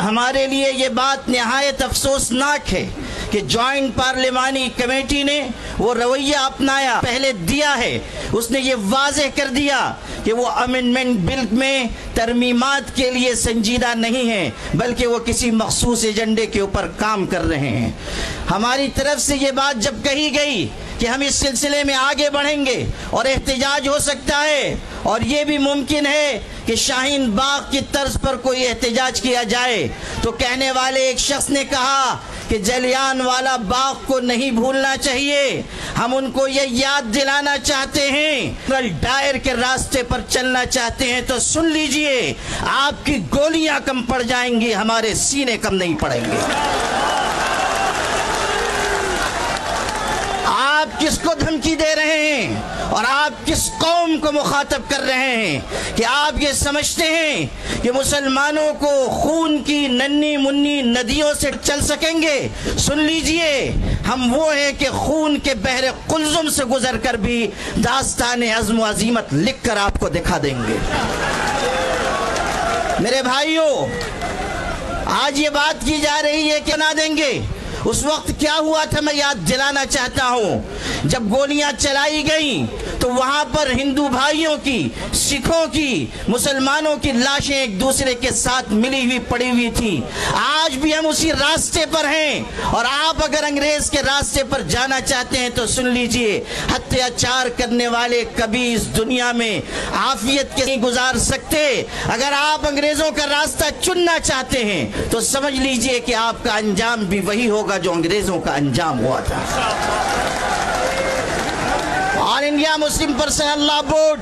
ہمارے لیے یہ بات نہایت افسوسناک ہے کہ جوائنٹ پارلیمانی کمیٹی نے وہ رویہ اپنایا پہلے دیا ہے. اس نے یہ واضح کر دیا کہ وہ امینڈمنٹ بل میں ترمیمات کے لیے سنجیدہ نہیں ہیں بلکہ وہ کسی مخصوص ایجنڈے کے اوپر کام کر رہے ہیں. ہماری طرف سے یہ بات جب کہی گئی کہ ہم اس سلسلے میں آگے بڑھیں گے اور احتجاج ہو سکتا ہے اور یہ بھی ممکن ہے کہ شاہین باغ کی طرز پر کوئی احتجاج کیا جائے، تو کہنے والے ایک شخص نے کہا کہ جلیان والا باغ کو نہیں بھولنا چاہیے، ہم ان کو یہ یاد دلانا چاہتے ہیں، ڈائر کے راستے پر چلنا چاہتے ہیں تو سن لیجئے، آپ کی گولیاں کم پڑ جائیں گی، ہمارے سینے کم نہیں پڑیں گے. آپ کس کو دھمکی دے رہے ہیں اور آپ کس قوم کو مخاطب کر رہے ہیں کہ آپ یہ سمجھتے ہیں کہ مسلمانوں کو خون کی ننھی منی ندیوں سے چل سکیں گے؟ سن لیجئے، ہم وہ ہیں کہ خون کے بحر قلزم سے گزر کر بھی داستان عزم و عزیمت لکھ کر آپ کو دکھا دیں گے. میرے بھائیوں، آج یہ بات کی جا رہی ہے کہ نہ دیں گے. اس وقت کیا ہوا تھا میں یاد دلانا چاہتا ہوں. جب گولیاں چلائی گئیں تو وہاں پر ہندو بھائیوں کی، سکھوں کی، مسلمانوں کی لاشیں ایک دوسرے کے ساتھ ملی ہوئی پڑی ہوئی تھی. آج بھی ہم اسی راستے پر ہیں اور آپ اگر انگریز کے راستے پر جانا چاہتے ہیں تو سن لیجئے، اتیاچار کرنے والے کبھی اس دنیا میں عافیت کے نہیں گزار سکتے. اگر آپ انگریزوں کا راستہ چننا چاہتے ہیں تو سمجھ لیجئے کہ آپ کا انجام بھی وہی ہوگا جو انگریزوں کا انجام ہوا تھا. آل انڈیا مسلم پرسنل لا بورڈ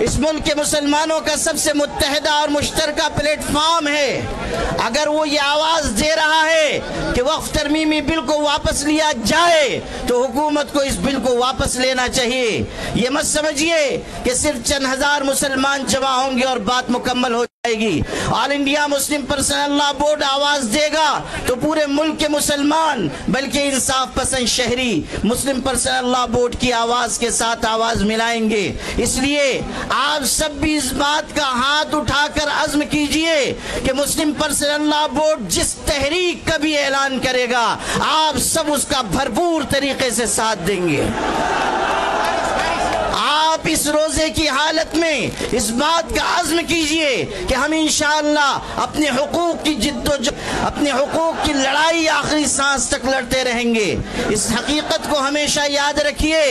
اس ملک کے مسلمانوں کا سب سے متحدہ اور مشترکہ پلیٹ فارم ہے. اگر وہ یہ آواز دے رہا ہے کہ وقف ترمیمی بل کو واپس لیا جائے تو حکومت کو اس بل کو واپس لینا چاہیے. یہ مت سمجھیے کہ صرف چند ہزار مسلمان جمع ہوں گے اور بات مکمل ہو جائے گی. آل انڈیا مسلم پرسنل لا بورڈ آواز دے گا تو پورے ملک کے مسلمان بلکہ انصاف پسند شہری مسلم پرسنل لا بورڈ کی آواز کے ساتھ آواز ملائیں گے. اس لیے آپ سب بھی اس بات کا ہاتھ اٹھا کر عزم کیجئے کہ مسلم پرسنل لا بورڈ جس تحریک کا بھی اعلان کرے گا آپ سب اس کا بھرپور طریقے سے ساتھ دیں گے. آپ اس روزے کی حالت میں اس بات کا عزم کیجئے کہ ہم انشاءاللہ اپنے حقوق کی اپنے حقوق کی لڑائی آخری سانس تک لڑتے رہیں گے. اس حقیقت کو ہمیشہ یاد رکھیے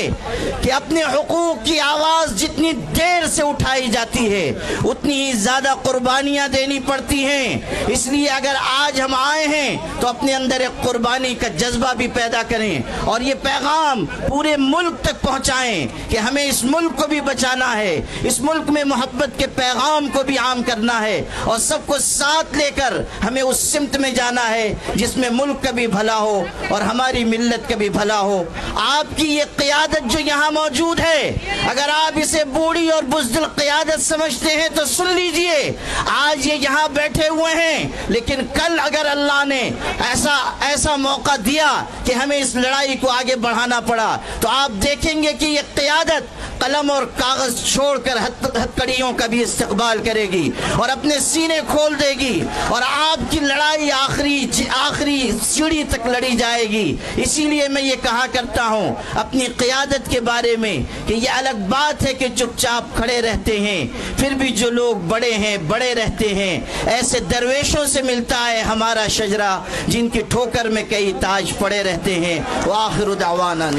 کہ اپنے حقوق کی آواز جتنی دیر سے اٹھائی جاتی ہے اتنی ہی زیادہ قربانیاں دینی پڑتی ہیں. اس لیے اگر آج ہم آئے ہیں تو اپنے اندر ایک قربانی کا جذبہ بھی پیدا کریں اور یہ پیغام پورے ملک تک پہنچائیں کہ ہمیں اس ملک کو بھی بچانا ہے، اس ملک میں محبت کے پیغام کو بھی عام کرنا ہے اور سب کو ساتھ لے کر ہمیں اس سمت میں جانا ہے جس میں ملک کا بھی بھلا ہو اور ہماری ملت کا بھی بھلا ہو. آپ کی یہ قیادت جو یہاں موجود ہے اگر آپ اسے بوڑھی اور بزدل قیادت سمجھتے ہیں تو سن لیجئے، آج یہ یہاں بیٹھے ہوئے ہیں لیکن کل اگر اللہ نے ایسا موقع دیا کہ ہمیں اس لڑائی کو آگے بڑھانا پڑا تو آپ دیکھیں گے کہ یہ قیادت قلم اور کاغذ چھوڑ کر ہتھکڑیوں کا بھی استقبال کرے گی اور اپنے سینے کھول دے گی اور آپ کی لڑائی آخری سیڑھی تک لڑی جائے گی. اسی لیے میں یہ کہا کرتا ہوں اپنی قیادت کے بارے میں کہ یہ الگ بات ہے کہ چپ چاپ کھڑے رہتے ہیں، پھر بھی جو لوگ بڑے ہیں بڑے رہتے ہیں. ایسے درویشوں سے ملتا ہے ہمارا شجرہ جن کی ٹھوکر میں کئی تاج پڑے رہتے ہیں. وآخر دعوانا